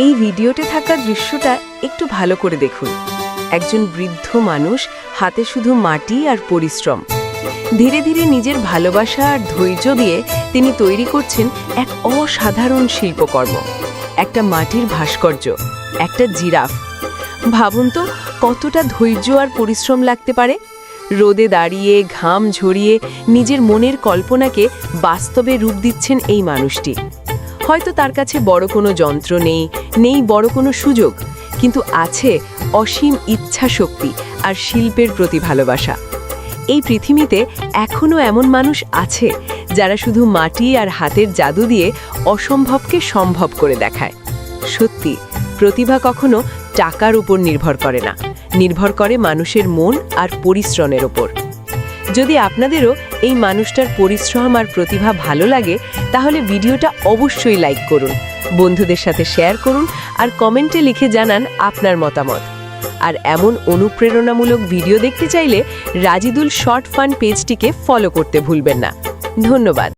এই ভিডিওতে থাকা দৃশ্যটা একটু ভালো করে দেখুন। একজন বৃদ্ধ মানুষ, হাতে শুধু মাটি আর পরিশ্রম। ধীরে ধীরে নিজের ভালোবাসা আর ধৈর্য দিয়ে তিনি তৈরি করছেন এক অসাধারণ শিল্পকর্ম, একটা মাটির ভাস্কর্য, একটা জিরাফ। ভাবুন তো কতটা ধৈর্য আর পরিশ্রম লাগতে পারে। রোদে দাঁড়িয়ে ঘাম ঝরিয়ে নিজের মনের কল্পনাকে বাস্তবে রূপ দিচ্ছেন এই মানুষটি। হয়তো তার কাছে বড় কোনো যন্ত্র নেই বড় কোনো সুযোগ, কিন্তু আছে অসীম ইচ্ছা শক্তি আর শিল্পের প্রতি ভালোবাসা। এই পৃথিবীতে এখনও এমন মানুষ আছে যারা শুধু মাটি আর হাতের জাদু দিয়ে অসম্ভবকে সম্ভব করে দেখায়। সত্যি, প্রতিভা কখনো টাকার উপর নির্ভর করে না, নির্ভর করে মানুষের মন আর পরিশ্রমের ওপর। যদি আপনাদেরও এই মানুষটার পরিশ্রম আর প্রতিভা ভালো লাগে, তাহলে ভিডিওটা অবশ্যই লাইক করুন, বন্ধুদের সাথে শেয়ার করুন আর কমেন্টে লিখে জানান আপনার মতামত। আর এমন অনুপ্রেরণামূলক ভিডিও দেখতে চাইলে রাজিদুল শর্ট ফান পেজটিকে ফলো করতে ভুলবেন না। ধন্যবাদ।